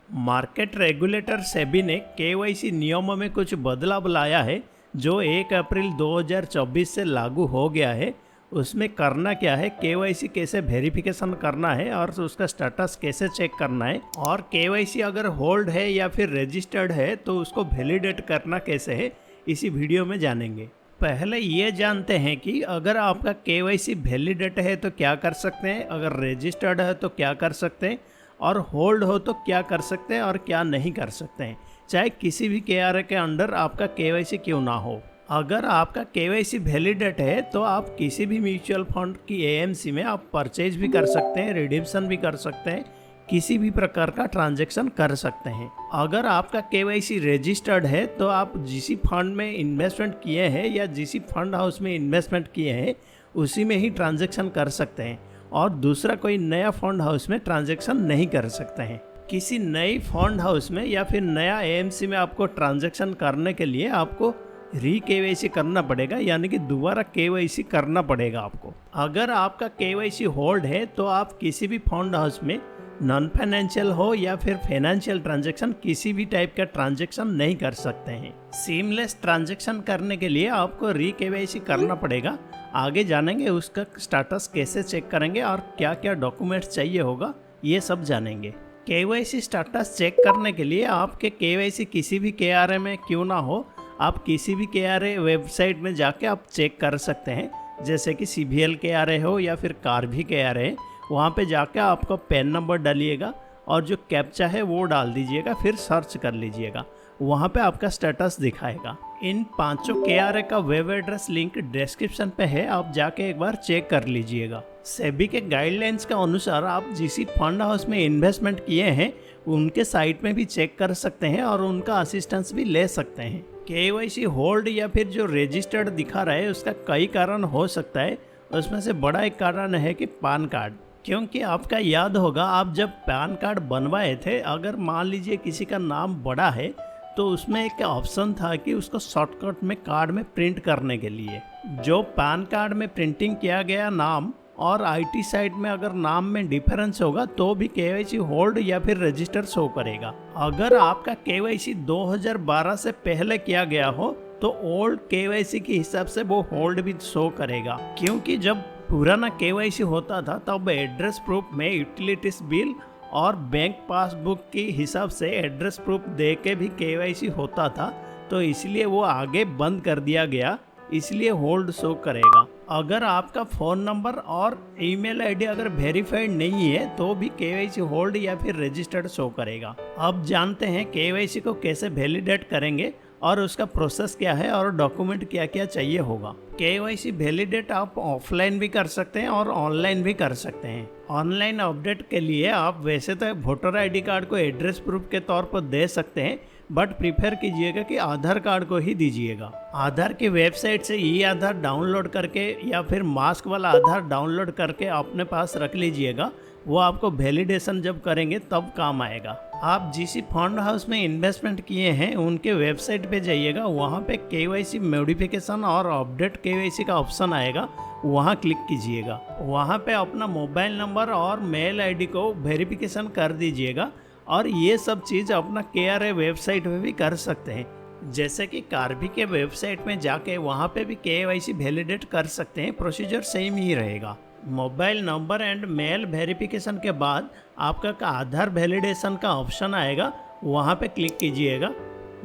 Market regulator SEBI ने KYC नियमों में कुछ बदलाव लाया है जो 1 अप्रैल 2024 से लागू हो गया है। उसमें करना क्या है, केवाईसी कैसे वेरिफिकेशन करना है और उसका स्टेटस कैसे चेक करना है, और केवाईसी अगर होल्ड है या फिर रजिस्टर्ड है तो उसको वैलिडेट करना कैसे है, इसी वीडियो में जानेंगे। पहले ये जानते हैं कि अगर आपका केवाईसी वैलिडेट है तो क्या कर सकते हैं, अगर रजिस्टर्ड है तो क्या कर सकते हैं, और होल्ड हो तो क्या कर सकते हैं और क्या नहीं कर सकते हैं, चाहे किसी भी केआरए के अंडर आपका केवाईसी क्यों ना हो। अगर आपका केवाईसी वैलिडेट है तो आप किसी भी म्यूचुअल फंड की एएमसी में आप परचेज भी कर सकते हैं, रिडीम्शन भी कर सकते हैं, किसी भी प्रकार का ट्रांजैक्शन कर सकते हैं। अगर आपका केवाईसी रजिस्टर्ड है तो आप जिस फंड में इन्वेस्टमेंट किए हैं या जिस फंड हाउस में इन्वेस्टमेंट किए हैं उसी में ही ट्रांजैक्शन कर सकते हैं, और दूसरा कोई नया फंड हाउस में ट्रांजैक्शन नहीं कर सकते हैं। किसी नई फंड हाउस में या फिर नया एएमसी में आपको ट्रांजैक्शन करने के लिए आपको री केवाईसी करना पड़ेगा, यानी कि दोबारा केवाईसी करना पड़ेगा आपको। अगर आपका केवाईसी होल्ड है तो आप किसी भी फंड हाउस में नॉन फाइनेंशियल हो या फिर फाइनेंशियल ट्रांजैक्शन, किसी भी टाइप का ट्रांजैक्शन नहीं कर सकते हैं। सीमलेस ट्रांजैक्शन करने के लिए आपको री केवाईसी करना पड़ेगा। आगे जानेंगे उसका स्टेटस कैसे चेक करेंगे और क्या क्या डॉक्यूमेंट्स चाहिए होगा, ये सब जानेंगे। केवाईसी स्टेटस चेक करने के लिए आपके केवाईसी किसी भी केआरए में क्यों ना हो, आप किसी भी केआरए वेबसाइट में जाके आप चेक कर सकते हैं, जैसे कि सीबीएल केआरए हो या फिर कार्भी केआरए है। वहाँ पे जाके आपका पैन नंबर डालिएगा और जो कैप्चा है वो डाल दीजिएगा, फिर सर्च कर लीजिएगा, वहाँ पे आपका स्टेटस दिखाएगा। इन पांचों केआरए का वेब एड्रेस लिंक डिस्क्रिप्शन पे है, आप जाके एक बार चेक कर लीजिएगा। सेबी के गाइडलाइंस के अनुसार आप जिस फंड हाउस में इन्वेस्टमेंट किए हैं उनके साइट में भी चेक कर सकते हैं और उनका असिस्टेंस भी ले सकते हैं। केवाईसी होल्ड या फिर जो रजिस्टर्ड दिखा रहा है उसका कई कारण हो सकता है, उसमें से बड़ा एक कारण है कि पैन कार्ड। क्योंकि आपका याद होगा आप जब पैन कार्ड बनवाए थे, अगर मान लीजिए किसी का नाम बड़ा है तो उसमें एक ऑप्शन था कि उसको शॉर्टकट में कार्ड में प्रिंट करने के लिए जो पैन कार्ड में प्रिंटिंग किया गया नाम और आईटी साइट में अगर नाम में डिफरेंस होगा तो भी केवाईसी होल्ड या फिर रजिस्टर शो करेगा। अगर आपका केवाईसी 2012 से पहले किया गया हो तो ओल्ड केवाईसी के हिसाब से वो होल्ड भी शो करेगा, क्योंकि जब पुराना केवाईसी होता था तब एड्रेस प्रूफ में यूटिलिटीज बिल और बैंक पासबुक के हिसाब से एड्रेस प्रूफ दे के भी केवाईसी होता था, तो इसलिए वो आगे बंद कर दिया गया, इसलिए होल्ड शो करेगा। अगर आपका फ़ोन नंबर और ईमेल आईडी अगर वेरीफाइड नहीं है तो भी केवाईसी होल्ड या फिर रजिस्टर्ड शो करेगा। अब जानते हैं केवाईसी को कैसे वैलिडेट करेंगे और उसका प्रोसेस क्या है और डॉक्यूमेंट क्या क्या चाहिए होगा। केवाईसी वैलिडेट आप ऑफलाइन भी कर सकते हैं और ऑनलाइन भी कर सकते हैं। ऑनलाइन अपडेट के लिए आप वैसे तो वोटर आईडी कार्ड को एड्रेस प्रूफ के तौर पर दे सकते हैं, बट प्रीफर कीजिएगा कि आधार कार्ड को ही दीजिएगा। आधार की वेबसाइट से ई आधार डाउनलोड करके या फिर मास्क वाला आधार डाउनलोड करके अपने पास रख लीजिएगा, वो आपको वैलिडेशन जब करेंगे तब काम आएगा। आप जिस फंड हाउस में इन्वेस्टमेंट किए हैं उनके वेबसाइट पे जाइएगा, वहाँ पे केवाईसी मॉडिफिकेशन और अपडेट केवाईसी का ऑप्शन आएगा, वहाँ क्लिक कीजिएगा। वहाँ पे अपना मोबाइल नंबर और मेल आईडी को वेरिफिकेशन कर दीजिएगा, और ये सब चीज़ अपना केआरए वेबसाइट पे भी कर सकते हैं, जैसे कि कार्भी के वेबसाइट में जाके वहाँ पे भी केवाईसी वैलिडेट कर सकते हैं। प्रोसीजर सेम ही रहेगा। Mobile number and mail verification के बाद आपका आधार वैलिडेशन का ऑप्शन आएगा, वहाँ पे क्लिक कीजिएगा।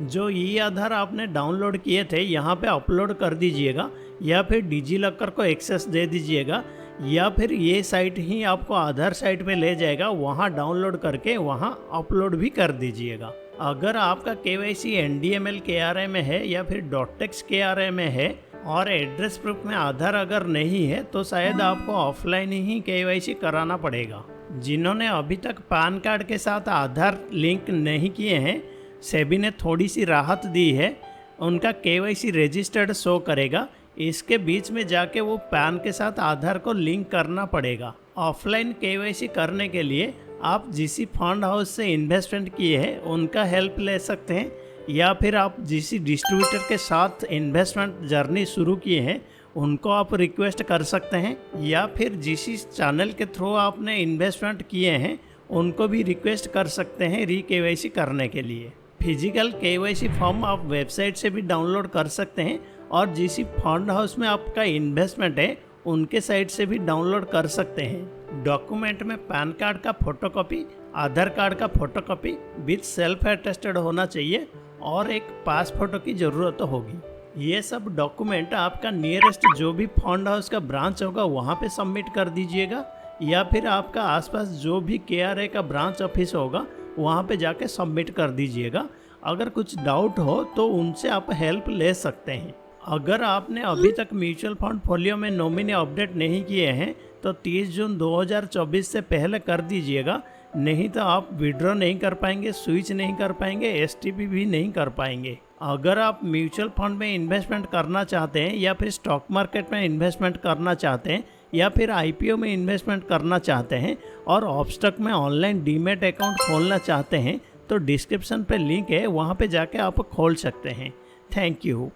जो ई आधार आपने डाउनलोड किए थे यहाँ पे अपलोड कर दीजिएगा, या फिर डिजीलॉकर को एक्सेस दे दीजिएगा, या फिर ये साइट ही आपको आधार साइट में ले जाएगा, वहाँ डाउनलोड करके वहाँ अपलोड भी कर दीजिएगा। अगर आपका केवाईसी एनडीएमएल केआरए में है या फिर डॉटेक्स केआरए में है और एड्रेस प्रूफ में आधार अगर नहीं है तो शायद आपको ऑफलाइन ही केवाईसी कराना पड़ेगा। जिन्होंने अभी तक पैन कार्ड के साथ आधार लिंक नहीं किए हैं, सेबी ने थोड़ी सी राहत दी है, उनका केवाईसी रजिस्टर्ड शो करेगा। इसके बीच में जाके वो पैन के साथ आधार को लिंक करना पड़ेगा। ऑफलाइन केवाईसी करने के लिए आप जिस फंड हाउस से इन्वेस्टमेंट किए हैं उनका हेल्प ले सकते हैं, या फिर आप जिस डिस्ट्रीब्यूटर के साथ इन्वेस्टमेंट जर्नी शुरू किए हैं उनको आप रिक्वेस्ट कर सकते हैं, या फिर जिस चैनल के थ्रू आपने इन्वेस्टमेंट किए हैं उनको भी रिक्वेस्ट कर सकते हैं री केवाईसी करने के लिए। फिजिकल केवाईसी फॉर्म आप वेबसाइट से भी डाउनलोड कर सकते हैं और जिस फंड हाउस में आपका इन्वेस्टमेंट है उनके साइट से भी डाउनलोड कर सकते हैं। डॉक्यूमेंट में पैन कार्ड का फोटोकॉपी, आधार कार्ड का फोटोकॉपी विथ सेल्फ अटेस्टेड होना चाहिए और एक पास फोटो की ज़रूरत होगी। ये सब डॉक्यूमेंट आपका नियरेस्ट जो भी फंड हाउस का ब्रांच होगा वहाँ पे सबमिट कर दीजिएगा, या फिर आपका आसपास जो भी KRA का ब्रांच ऑफिस होगा वहाँ पे जाके सबमिट कर दीजिएगा। अगर कुछ डाउट हो तो उनसे आप हेल्प ले सकते हैं। अगर आपने अभी तक म्यूचुअल फंड फोलियो में नॉमिनी अपडेट नहीं किए हैं तो 30 जून 2024 से पहले कर दीजिएगा, नहीं तो आप विड्रॉ नहीं कर पाएंगे, स्विच नहीं कर पाएंगे, STP भी नहीं कर पाएंगे। अगर आप म्यूचुअल फंड में इन्वेस्टमेंट करना चाहते हैं या फिर स्टॉक मार्केट में इन्वेस्टमेंट करना चाहते हैं या फिर IPO में इन्वेस्टमेंट करना चाहते हैं और ऑप्स्टॉक में ऑनलाइन डीमैट अकाउंट खोलना चाहते हैं तो डिस्क्रिप्शन पे लिंक है, वहाँ पे जाके आप खोल सकते हैं। Thank you.